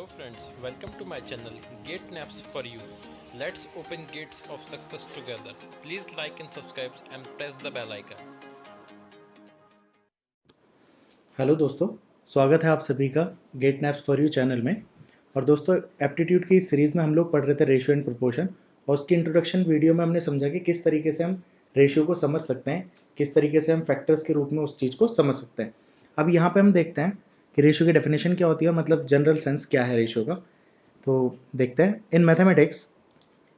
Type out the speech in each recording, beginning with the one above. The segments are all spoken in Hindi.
Hello friends, welcome to my channel Gate Naps for You. Let's open gates of success together. Please like and subscribe and press the bell icon. Hello दोस्तों, स्वागत है आप सभी का get naps for you channel में। और दोस्तों, एप्टीट्यूड की इस सीरीज़ में हम लोग पढ़ रहे थे रेशियो एंड प्रोपोर्शन, और उसकी इंट्रोडक्शन वीडियो में हमने समझा कि किस तरीके से हम रेशियो को समझ सकते हैं, किस तरीके से हम फैक्टर्स के रूप में उस चीज़ को समझ सकते हैं। अब यहाँ पे हम देखते हैं कि रेशियो की डेफिनेशन क्या होती है, मतलब जनरल सेंस क्या है रेशियो का। तो देखते हैं, in mathematics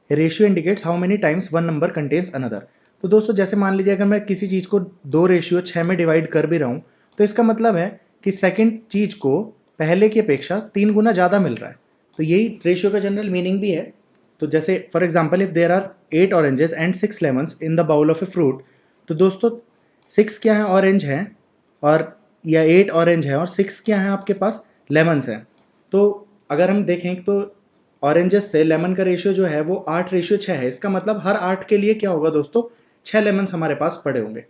ratio indicates how many times one number contains another. तो दोस्तों, जैसे मान लीजिए अगर मैं किसी चीज़ को 2:6 में डिवाइड कर भी रहा हूँ, तो इसका मतलब है कि सेकंड चीज़ को पहले की अपेक्षा 3 गुना ज़्यादा मिल रहा है। तो यही रेशियो का जनरल मीनिंग भी है। तो जैसे for example, if there are 8 oranges and 6 lemons in the bowl of a fruit, तो दोस्तों 6 क्या है, ऑरेंज है, और या 8 ऑरेंज है और 6 क्या है आपके पास, लेमन्स हैं। तो अगर हम देखें तो ऑरेंजेस से लेमन का रेशियो जो है वो 8:6 है। इसका मतलब हर 8 के लिए क्या होगा दोस्तों, 6 लेमन्स हमारे पास पड़े होंगे।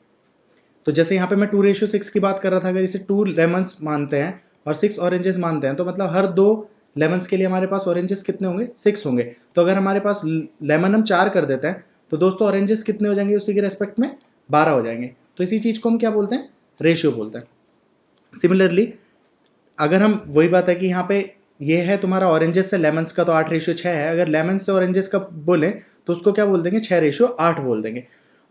तो जैसे यहाँ पे मैं 2:6 की बात कर रहा था, अगर इसे 2 लेमन्स मानते हैं और 6 ऑरेंजेस मानते हैं, तो मतलब हर 2 लेमन्स के लिए हमारे पास ऑरेंजेस कितने होंगे, 6 होंगे। तो अगर हमारे पास लेमन हम 4 कर देते हैं, तो दोस्तों ऑरेंजेस कितने हो जाएंगे उसी के रेस्पेक्ट में, 12 हो जाएंगे। तो इसी चीज़ को हम क्या बोलते हैं, रेशियो बोलते हैं। सिमिलरली, अगर हम वही बात है कि यहाँ पे ये है तुम्हारा ऑरेंजेस से लेमन्स का, तो 8:6 है। अगर लेमन्स से ऑरेंजेस का बोलें तो उसको क्या बोल देंगे, 6:8 बोल देंगे।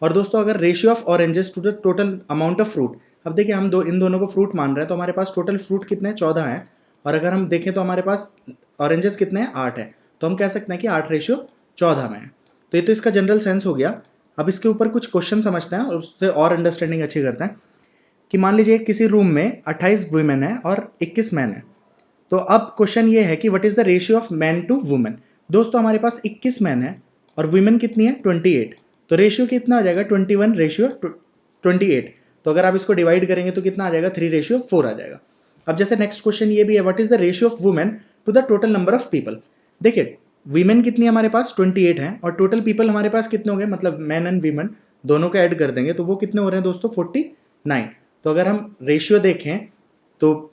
और दोस्तों, अगर ratio of oranges to the total amount of fruit, अब देखिए हम इन दोनों को फ्रूट मान रहे हैं, तो हमारे पास टोटल फ्रूट कितने हैं, 14 हैं। और अगर हम देखें तो हमारे पास ऑरेंजेस कितने हैं, 8 है। तो हम कह सकते हैं कि 8:14 में है। तो ये तो इसका जनरल सेंस हो गया। अब इसके ऊपर कुछ क्वेश्चन समझते हैं और उससे और अंडरस्टैंडिंग अच्छी करते हैं। कि मान लीजिए किसी रूम में 28 वुमेन है और 21 मैन है। तो अब क्वेश्चन ये है कि what is the ratio of man to women. दोस्तों, हमारे पास 21 मैन है और वुमेन कितनी है, 28। तो रेशियो कितना हो जाएगा, 21:28। तो अगर आप इसको डिवाइड करेंगे तो कितना आ जाएगा, 3:4 आ जाएगा। अब जैसे नेक्स्ट क्वेश्चन ये भी है, what is the ratio of women to the total number of people. देखिए, वीमेन कितनी है हमारे पास, 28 है, और टोटल पीपल हमारे पास कितने होंगे, मतलब मैन एंड वीमेन दोनों को ऐड कर देंगे तो वो कितने हो रहे हैं दोस्तों, 49। तो अगर हम रेशियो देखें तो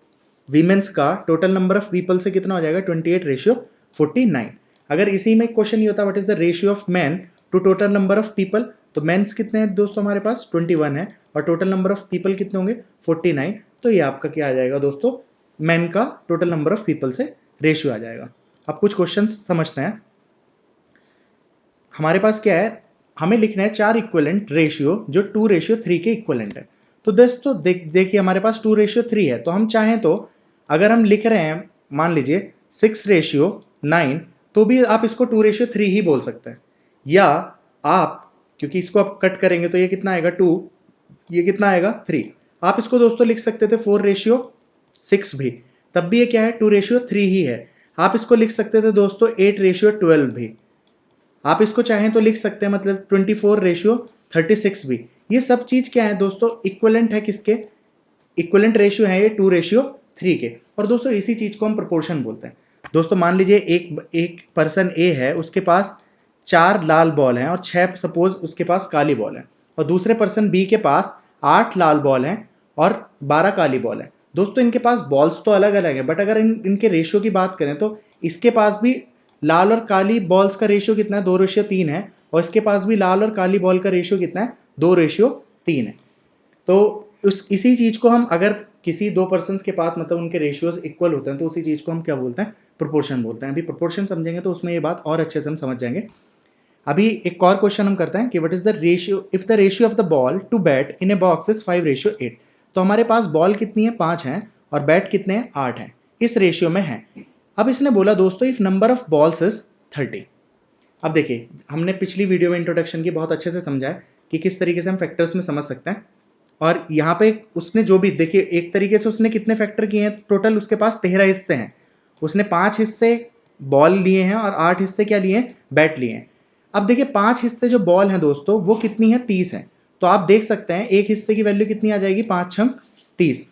वीमेंस का टोटल नंबर ऑफ पीपल से कितना हो जाएगा, 28:49। अगर इसी में क्वेश्चन ये होता what is the ratio of man to total number of people, तो मेंस कितने हैं दोस्तों हमारे पास, 21 है, और टोटल नंबर ऑफ पीपल कितने होंगे, 49। तो ये आपका क्या आ जाएगा दोस्तों, मैन का टोटल नंबर ऑफ पीपल से रेशियो आ जाएगा। अब कुछ क्वेश्चन समझते हैं। हमारे पास क्या है, हमें लिखना है 4 इक्वलेंट रेशियो जो 2:3 के इक्वलेंट है। तो दोस्तों देखिए हमारे पास 2:3 है, तो हम चाहें तो अगर हम लिख रहे हैं मान लीजिए 6:9, तो भी आप इसको 2:3 ही बोल सकते हैं। या आप, क्योंकि इसको आप कट करेंगे तो ये कितना आएगा 2, ये कितना आएगा 3। आप इसको दोस्तों लिख सकते थे 4:6 भी, तब भी ये क्या है, 2:3 ही है। आप इसको लिख सकते थे दोस्तों 8:12 भी। आप इसको चाहें तो लिख सकते हैं मतलब 24:36 भी। ये सब चीज क्या है दोस्तों, इक्वलेंट है किसके, इक्वलेंट रेशियो है ये 2:3 के। और दोस्तों इसी चीज को हम प्रोपोर्शन बोलते हैं। दोस्तों मान लीजिए एक एक पर्सन ए है, उसके पास 4 लाल बॉल हैं और 6 सपोज उसके पास काली बॉल है, और दूसरे पर्सन बी के पास 8 लाल बॉल हैं और 12 काली बॉल है। दोस्तों इनके पास बॉल्स तो अलग अलग है, बट अगर इनके रेशियो की बात करें तो इसके पास भी लाल और काली बॉल्स का रेशियो कितना है, 2:3 है, और इसके पास भी लाल और काली बॉल का रेशियो कितना है, 2:3 है। तो उस इसी चीज को हम अगर किसी दो पर्सन के पास मतलब उनके रेशियोज इक्वल होते हैं तो उसी चीज को हम क्या बोलते हैं, प्रोपोर्शन बोलते हैं। अभी प्रोपोर्शन समझेंगे तो उसमें ये बात और अच्छे से हम समझ जाएंगे। अभी एक और क्वेश्चन हम करते हैं कि what is the ratio if the ratio of the ball to bat in a box is 5:8। तो हमारे पास बॉल कितनी है, 5 है, और बैट कितने हैं, 8 है, इस रेशियो में है। अब इसने बोला दोस्तों if number of balls is 30। अब देखिए हमने पिछली वीडियो में इंट्रोडक्शन की बहुत अच्छे से समझा है कि किस तरीके से हम फैक्टर्स में समझ सकते हैं। और यहाँ पे उसने जो भी देखिए एक तरीके से उसने कितने फैक्टर किए हैं, टोटल उसके पास 13 हिस्से हैं। उसने 5 हिस्से बॉल लिए हैं और 8 हिस्से क्या लिए हैं, बैट लिए हैं। अब देखिए 5 हिस्से जो बॉल हैं दोस्तों वो कितनी है, 30 है। तो आप देख सकते हैं एक हिस्से की वैल्यू कितनी आ जाएगी, 5×6 30।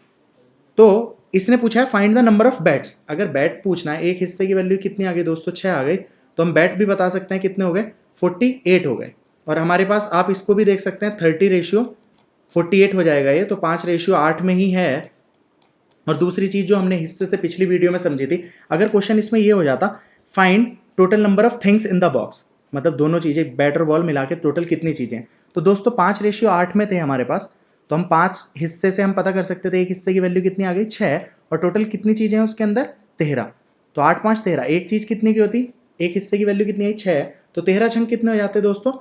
तो इसने पूछा है find the number of bats. अगर बैट पूछना है, एक हिस्से की वैल्यू कितनी आ गई दोस्तों, 6 आ गई, तो हम बैट भी बता सकते हैं कितने हो गए, 48 हो गए। और हमारे पास आप इसको भी देख सकते हैं 30:48 हो जाएगा ये, तो 5:8 में ही है। और दूसरी चीज जो हमने हिस्से से पिछली वीडियो में समझी थी, अगर क्वेश्चन इसमें ये हो जाता find total number of things in the box, मतलब दोनों चीजें बैट और बॉल मिला के टोटल कितनी चीजें हैं, तो दोस्तों 5:8 में थे हमारे पास, तो हम 5 हिस्से से हम पता कर सकते थे एक हिस्से की वैल्यू कितनी आ गई 6, और टोटल कितनी चीजें हैं उसके अंदर 13, तो 8 5 13, एक चीज कितनी की होती, एक हिस्से की वैल्यू कितनी आई 6, तो 13 छंग कितने हो जाते दोस्तों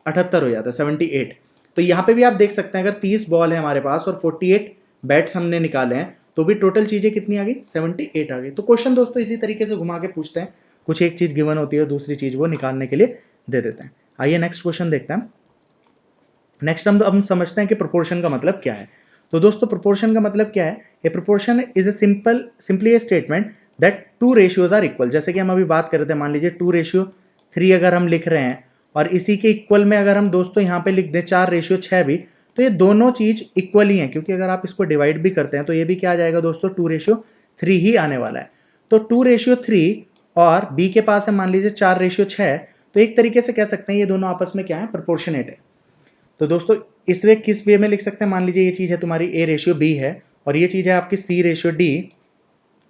78 हो जाता है 78। तो यहाँ पे भी आप देख सकते हैं अगर 30 बॉल है हमारे पास और 48 बैट्स हमने निकाले हैं तो भी टोटल चीजें कितनी आ गई 78 आ गई। तो क्वेश्चन दोस्तों इसी तरीके से घुमा के पूछते हैं, कुछ एक चीज गिवन होती है और दूसरी चीज वो निकालने के लिए दे देते हैं। आइए नेक्स्ट क्वेश्चन देखते हैं। नेक्स्ट हम समझते हैं कि प्रोपोर्शन का मतलब क्या है। तो दोस्तों प्रोपोर्शन का मतलब क्या है, a proportion is a simply a statement that two ratios are equal. जैसे कि हम अभी बात कर रहे थे, मान लीजिए 2:3 अगर हम लिख रहे हैं और इसी के इक्वल में अगर हम दोस्तों यहाँ पे लिख दें 4:6 भी, तो ये दोनों चीज इक्वल ही है, क्योंकि अगर आप इसको डिवाइड भी करते हैं तो ये भी क्या आ जाएगा दोस्तों 2:3 ही आने वाला है। तो 2:3 और बी के पास है मान लीजिए 4:6, तो एक तरीके से कह सकते हैं ये दोनों आपस में क्या है, प्रोपोर्शनेट है। तो दोस्तों इसलिए किस वे में लिख सकते हैं, मान लीजिए ये चीज है तुम्हारी A:B है और ये चीज है आपकी C:D,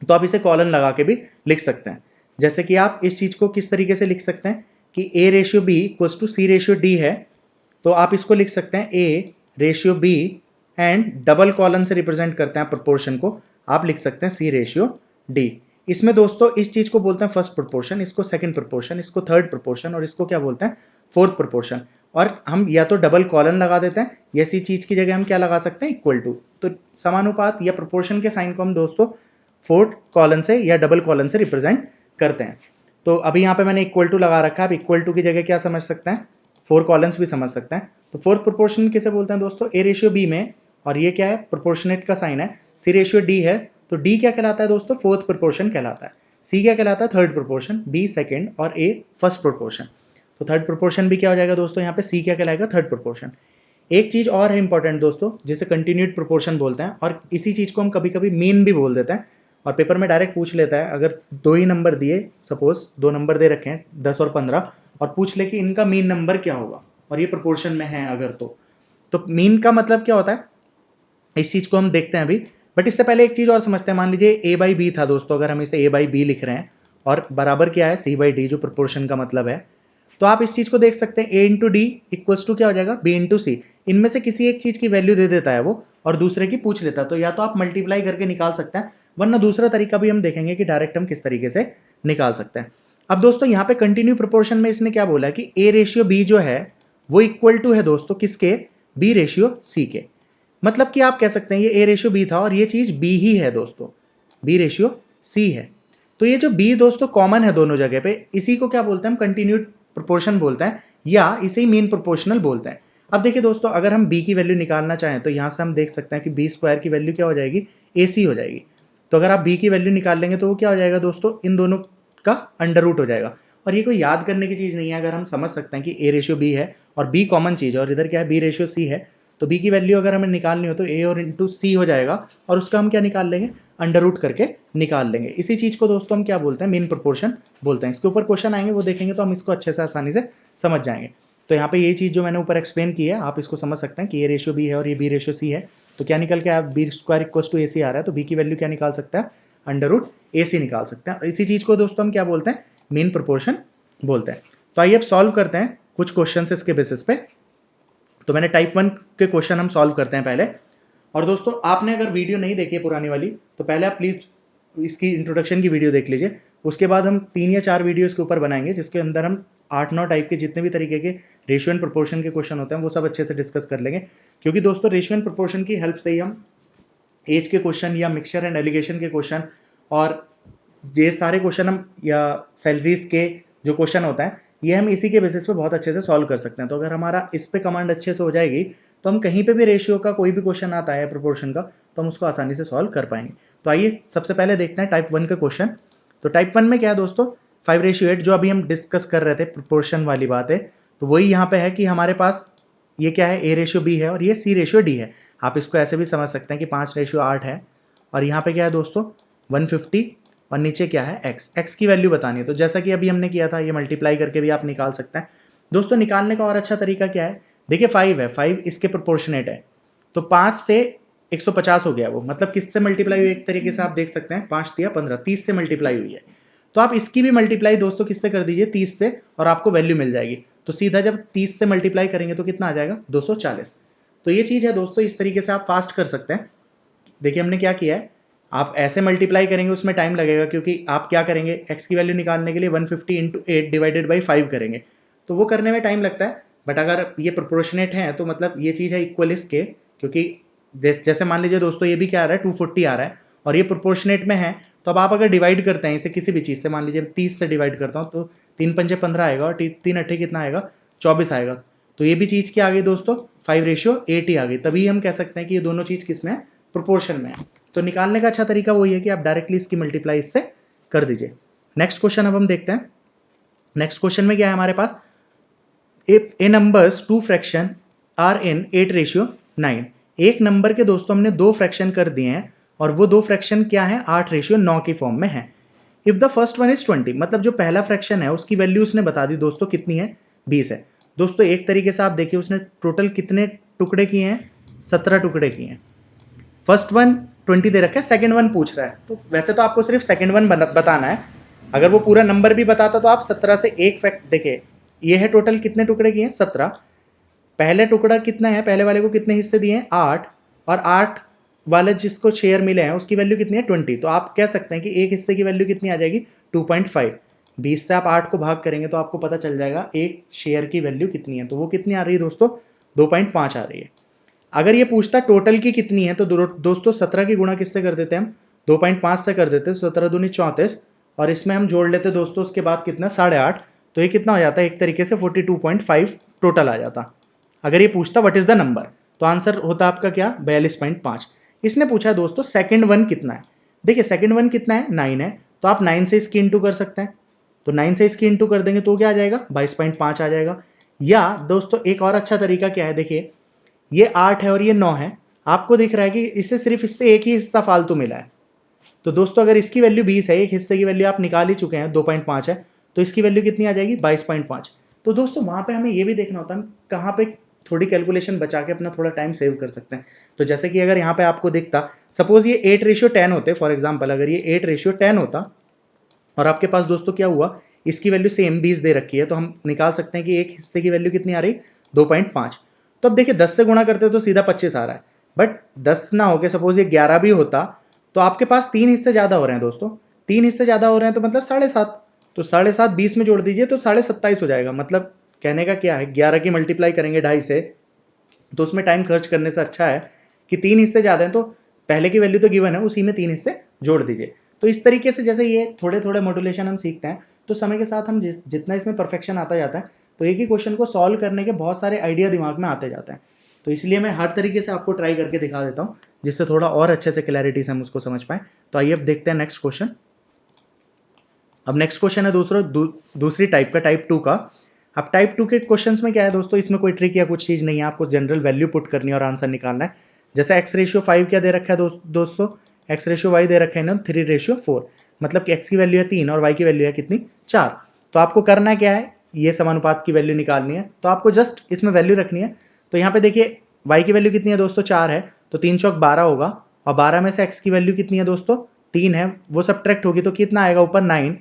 तो आप इसे कॉलन लगा के भी लिख सकते हैं। जैसे कि आप इस चीज को किस तरीके से लिख सकते हैं कि A:B इक्वल्स टू C:D है, तो आप इसको लिख सकते हैं A:B एंड डबल कॉलन से रिप्रेजेंट करते हैं प्रोपोर्शन को, आप लिख सकते हैं C:D। इसमें दोस्तों इस चीज को बोलते हैं फर्स्ट प्रोपोर्शन, इसको सेकंड प्रोपोर्शन, इसको थर्ड प्रोपोर्शन और इसको क्या बोलते हैं फोर्थ प्रोपोर्शन। और हम या तो डबल कॉलन लगा देते हैं या इसी चीज की जगह हम क्या लगा सकते हैं इक्वल टू। तो समानुपात या प्रोपोर्शन के साइन को हम दोस्तों फोर्थ कॉलन से या डबल कॉलन से रिप्रेजेंट करते हैं। तो अभी यहाँ पे मैंने इक्वल टू लगा रखा है, अब इक्वल टू की जगह क्या समझ सकते हैं, 4 कॉलम्स भी समझ सकते हैं। तो फोर्थ प्रोपोर्शन किसे बोलते हैं दोस्तों, A:B में, और ये क्या है प्रोपोर्शनेट का साइन है, C:D है, तो D क्या कहलाता है दोस्तों फोर्थ प्रोपोर्शन कहलाता है, C क्या कहलाता है थर्ड प्रोपोर्शन, B सेकंड और A फर्स्ट प्रोपोर्शन। तो थर्ड प्रोपोर्शन भी क्या हो जाएगा दोस्तों, यहाँ पे C क्या कहलाएगा थर्ड प्रोपोर्शन। एक चीज और है इंपॉर्टेंट दोस्तों, जिसे कंटिन्यूड प्रोपोर्शन बोलते हैं, और इसी चीज को हम कभी कभी मीन भी बोल देते हैं, और पेपर में डायरेक्ट पूछ लेता है अगर 2 ही नंबर दिए, सपोज 2 नंबर दे रखे हैं 10 और 15, और पूछ ले कि इनका मीन नंबर क्या होगा और ये प्रोपोर्शन में है अगर, तो मीन का मतलब क्या होता है इस चीज को हम देखते हैं अभी। बट इससे पहले एक चीज और समझते हैं, मान लीजिए A/B था दोस्तों, अगर हम इसे A/B लिख रहे हैं और बराबर क्या है C/D जो प्रोपोर्शन का मतलब है, तो आप इस चीज को देख सकते हैं A/D इक्वल्स टू क्या हो जाएगा B/C। इनमें से किसी एक चीज की वैल्यू दे देता है वो और दूसरे की पूछ लेता है, तो या तो आप मल्टीप्लाई करके निकाल सकते हैं, वरना दूसरा तरीका भी हम देखेंगे कि डायरेक्ट हम किस तरीके से निकाल सकते हैं। अब दोस्तों यहाँ पे कंटिन्यू प्रोपोर्शन में इसने क्या बोला कि A/B जो है वो इक्वल टू है दोस्तों किसके, B/C के। मतलब कि आप कह सकते हैं ये A/B था और ये चीज B ही है दोस्तों, B/C है। तो ये जो B दोस्तों कॉमन है दोनों जगह पे, इसी को क्या बोलते हैं हम कंटिन्यूड प्रोपोर्शन बोलते हैं, या इसे ही मीन प्रोपोर्शनल बोलते हैं। अब देखिए दोस्तों अगर हम B की वैल्यू निकालना चाहें तो यहां से हम देख सकते हैं कि B² की वैल्यू क्या हो जाएगी, AC हो जाएगी। तो अगर आप B की वैल्यू निकाल लेंगे तो वो क्या हो जाएगा दोस्तों, इन दोनों का अंडर रूट हो जाएगा। और ये कोई याद करने की चीज नहीं है, अगर हम समझ सकते हैं कि A/B है और B कॉमन चीज है और इधर क्या है B/C है, तो B की वैल्यू अगर हमें निकालनी हो तो A और इंटू C हो जाएगा, और उसका हम क्या निकाल लेंगे अंडर रूट करके निकाल लेंगे। इसी चीज को दोस्तों हम क्या बोलते हैं, मीन प्रोपोर्शन बोलते हैं। इसके ऊपर क्वेश्चन आएंगे वो देखेंगे तो हम इसको अच्छे से आसानी से समझ जाएंगे। तो यहाँ पे ये चीज जो मैंने ऊपर एक्सप्लेन की है आप इसको समझ सकते हैं कि A/B है और ये B/C है, तो क्या निकल के आप B² इक्वल्स टू AC आ रहा है, तो B की वैल्यू क्या निकाल सकते हैं अंडर रूट AC निकाल सकते हैं। इसी चीज को दोस्तों हम क्या बोलते हैं, मीन प्रोपोर्शन बोलते हैं। तो आइए अब सॉल्व करते हैं कुछ क्वेश्चन इसके बेसिस पे। तो मैंने टाइप 1 के क्वेश्चन हम सॉल्व करते हैं पहले। और दोस्तों आपने अगर वीडियो नहीं देखी है पुरानी वाली, तो पहले आप प्लीज़ इसकी इंट्रोडक्शन की वीडियो देख लीजिए, उसके बाद हम 3 या 4 वीडियो इसके ऊपर बनाएंगे जिसके अंदर हम 8-9 टाइप के जितने भी तरीके के रेशियो एंड प्रोपोर्शन के क्वेश्चन होते हैं वो सब अच्छे से डिस्कस कर लेंगे। क्योंकि दोस्तों रेशियो एंड प्रोपोर्शन की हेल्प से ही हम एज के क्वेश्चन या मिक्सचर एंड एलिगेशन के क्वेश्चन और ये सारे क्वेश्चन हम, या सैलरीज के जो क्वेश्चन होता है, ये हम इसी के बेसिस पे बहुत अच्छे से सॉल्व कर सकते हैं। तो अगर हमारा इस पे कमांड अच्छे से हो जाएगी तो हम कहीं पे भी रेशियो का कोई भी क्वेश्चन आता है प्रोपोर्शन का, तो हम उसको आसानी से सॉल्व कर पाएंगे। तो आइए सबसे पहले देखते हैं टाइप 1 का क्वेश्चन। तो टाइप 1 में क्या है दोस्तों, 5:8 जो अभी हम डिस्कस कर रहे थे प्रोपोर्शन वाली बात है, तो वही यहाँ पे है कि हमारे पास ये क्या है A/B है और ये C/D है। आप इसको ऐसे भी समझ सकते हैं कि 5:8 है, और यहाँ पे क्या है दोस्तों 150, और नीचे क्या है x की वैल्यू बतानी है। तो जैसा कि अभी हमने किया था ये मल्टीप्लाई करके भी आप निकाल सकते हैं। दोस्तों निकालने का और अच्छा तरीका क्या है, देखिए 5 है, 5 इसके प्रोपोर्शनेट है, तो 5 से 150 हो गया वो, मतलब किससे मल्टीप्लाई हुई, एक तरीके से आप देख सकते हैं 5 दिया 15, 30 से मल्टीप्लाई हुई है। तो आप इसकी भी मल्टीप्लाई दोस्तों किससे कर दीजिए, 30 से, और आपको वैल्यू मिल जाएगी। तो सीधा जब 30 से मल्टीप्लाई करेंगे तो कितना आ जाएगा, 240। तो ये चीज़ है दोस्तों, इस तरीके से आप फास्ट कर सकते हैं। देखिए हमने क्या किया है, आप ऐसे मल्टीप्लाई करेंगे उसमें टाइम लगेगा, क्योंकि आप क्या करेंगे, एक्स की वैल्यू निकालने के लिए 150 इंटू 8 डिवाइडेड बाई 5 करेंगे, तो वो करने में टाइम लगता है। बट अगर ये प्रोपोर्शनेट है तो मतलब ये चीज़ है इक्वल इसके, क्योंकि जैसे मान लीजिए दोस्तों ये भी क्या आ रहा है, 240 आ रहा है, और ये प्रोपोर्शनेट में है, तो अब आप अगर डिवाइड करते हैं इसे किसी भी चीज़ से, मान लीजिए 30 से डिवाइड करता हूँ, तो 3 पंजे 15 आएगा, और 3 अट्ठे कितना आएगा, 24 आएगा। तो ये भी चीज़ क्या आ गई दोस्तों, 5:8 ही आ गई। तभी हम कह सकते हैं कि ये दोनों चीज़ किस में है, प्रोपोर्शन में है। तो निकालने का अच्छा तरीका वही है कि आप डायरेक्टली इसकी मल्टीप्लाई इससे कर दीजिए। नेक्स्ट क्वेश्चन अब हम देखते हैं। नेक्स्ट क्वेश्चन में क्या है हमारे पास, if a numbers 2 fraction are in 8:9, एक नंबर के दोस्तों हमने 2 फ्रैक्शन कर दिए हैं, और वो 2 फ्रैक्शन क्या है, 8:9 की फॉर्म में है। If the first one is 20, मतलब जो पहला फ्रैक्शन है उसकी वैल्यू उसने बता दी दोस्तों कितनी है, 20 है। दोस्तों एक तरीके से आप देखिए उसने टोटल कितने टुकड़े किए हैं, 17 टुकड़े किए हैं। फर्स्ट वन 20 दे रखा है, सेकंड वन पूछ रहा है, तो वैसे तो आपको सिर्फ सेकंड वन बताना है। अगर वो पूरा नंबर भी बताता तो आप 17 से एक फैक्ट देखिए, ये है टोटल कितने टुकड़े किए हैं, 17। पहले टुकड़ा कितना है, पहले वाले को कितने हिस्से दिए हैं, 8, और 8 वाले जिसको शेयर मिले हैं उसकी वैल्यू कितनी है, 20। तो आप कह सकते हैं कि एक हिस्से की वैल्यू कितनी आ जाएगी, 2.5। 20 से आप 8 को भाग करेंगे तो आपको पता चल जाएगा एक शेयर की वैल्यू कितनी है, तो वो कितनी आ रही है दोस्तों, 2.5 आ रही है। अगर ये पूछता टोटल की कितनी है, तो दोस्तों 17 की गुणा किससे कर देते हैं हम, 2.5 से कर देते हैं, 17 दूनी 34, और इसमें हम जोड़ लेते दोस्तों उसके बाद कितना, 8.5, तो ये कितना हो जाता है, एक तरीके से 42.5 टोटल आ जाता। अगर ये पूछता व्हाट इज द नंबर, तो आंसर होता आपका क्या, 42.5। इसने पूछा दोस्तों सेकंड वन कितना है। देखिए सेकंड वन कितना है, 9 है, तो आप 9 से इसकी इंटू कर सकते हैं, तो 9 से इसकी इंटू कर देंगे तो क्या आ जाएगा, 22.5 आ जाएगा। या दोस्तों एक और अच्छा तरीका क्या है, देखिए ये 8 है और ये 9 है, आपको दिख रहा है कि इससे सिर्फ इससे एक ही हिस्सा फालतू मिला है। तो दोस्तों अगर इसकी वैल्यू 20 है, एक हिस्से की वैल्यू आप निकाल ही चुके हैं, 2.5 है, तो इसकी वैल्यू कितनी आ जाएगी, 22.5। तो दोस्तों वहां पे हमें ये भी देखना होता है कहाँ पे थोड़ी कैलकुलेशन बचा के अपना थोड़ा टाइम सेव कर सकते हैं। तो जैसे कि अगर यहाँ पे आपको दिखता, सपोज ये 8:10 होते, फॉर एग्जाम्पल अगर ये 8:10 होता, और आपके पास दोस्तों क्या हुआ, इसकी वैल्यू सेम 20 दे रखी है, तो हम निकाल सकते हैं कि एक हिस्से की वैल्यू कितनी आ रही, 2.5। तो अब देखिए 10 से गुणा करते तो सीधा 25 आ रहा है, बट 10 ना होके सपोज ये 11 भी होता, तो आपके पास 3 हिस्से ज़्यादा हो रहे हैं दोस्तों, 3 हिस्से ज़्यादा हो रहे हैं तो मतलब 7.5, तो 7.5 20 में जोड़ दीजिए तो 27.5 हो जाएगा। मतलब कहने का क्या है, 11 की मल्टीप्लाई करेंगे 2.5 से, तो उसमें टाइम खर्च करने से अच्छा है कि 3 हिस्से ज़्यादा हैं, तो पहले की वैल्यू तो गिवन है, उसी में 3 हिस्से जोड़ दीजिए। तो इस तरीके से जैसे ये थोड़े थोड़े मॉड्यूलेशन हम सीखते हैं, तो समय के साथ हम जितना इसमें परफेक्शन आता जाता है, तो एक ही क्वेश्चन को सॉल्व करने के बहुत सारे आइडिया दिमाग में आते जाते हैं। तो इसलिए मैं हर तरीके से आपको ट्राई करके दिखा देता हूँ, जिससे थोड़ा और अच्छे से क्लैरिटी से हम उसको समझ पाएँ। तो आइए अब देखते हैं नेक्स्ट क्वेश्चन। अब नेक्स्ट क्वेश्चन है दूसरी टाइप का, टाइप 2 का। अब टाइप 2 के क्वेश्चंस में क्या है दोस्तों, इसमें कोई ट्रिक या कुछ चीज़ नहीं है, आपको जनरल वैल्यू पुट करनी है और आंसर निकालना है। जैसे x/5 क्या दे रखा है दोस्तों, x/y दे रखा है ना 3/4, मतलब कि x की वैल्यू है 3 और y की वैल्यू है कितनी, 4। तो आपको करना क्या है, ये समानुपात की वैल्यू निकालनी है, तो आपको जस्ट इसमें वैल्यू रखनी है। तो यहाँ पे देखिए y की वैल्यू कितनी है दोस्तों, 4 है, तो 3 चौक 12 होगा, और 12 में से x की वैल्यू कितनी है दोस्तों, 3 है, वो सब्ट्रैक्ट होगी तो कितना आएगा ऊपर 9।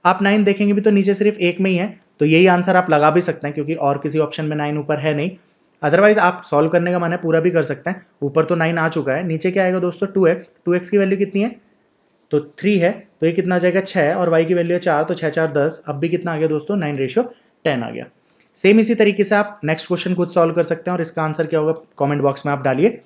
आप 9 देखेंगे भी तो नीचे सिर्फ एक में ही है, तो यही आंसर आप लगा भी सकते हैं, क्योंकि और किसी ऑप्शन में 9 ऊपर है नहीं। अदरवाइज आप सॉल्व करने का मन है पूरा भी कर सकते हैं। ऊपर तो 9 आ चुका है, नीचे क्या आएगा दोस्तों, 2x की वैल्यू कितनी है, तो 3 है, तो ये कितना आ जाएगा 6, और y की वैल्यू है 4, तो 6 4 10, अब भी कितना आ गया दोस्तों, 9:10 आ गया। सेम इसी तरीके से आप नेक्स्ट क्वेश्चन खुद सॉल्व कर सकते हैं, और इसका आंसर क्या होगा कमेंट बॉक्स में आप डालिए।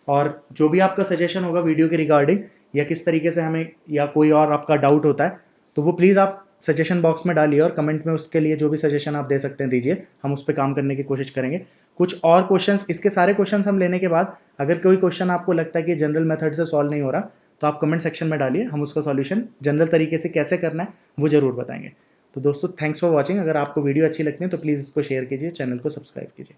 और जो भी आपका सजेशन होगा वीडियो के रिगार्डिंग, या किस तरीके से हमें, या कोई और आपका डाउट होता है, तो वो प्लीज़ आप सजेशन बॉक्स में डालिए, और कमेंट में उसके लिए जो भी सजेशन आप दे सकते हैं दीजिए, हम उस पर काम करने की कोशिश करेंगे। कुछ और क्वेश्चंस, इसके सारे क्वेश्चंस हम लेने के बाद अगर कोई क्वेश्चन आपको लगता है कि जनरल मेथड से सॉल्व नहीं हो रहा, तो आप कमेंट सेक्शन में डालिए, हम उसका सॉल्यूशन जनरल तरीके से कैसे करना है वो ज़रूर बताएंगे। तो दोस्तों थैंक्स फॉर वॉचिंग। अगर आपको वीडियो अच्छी लगती है तो प्लीज़ इसको शेयर कीजिए, चैनल को सब्सक्राइब कीजिए।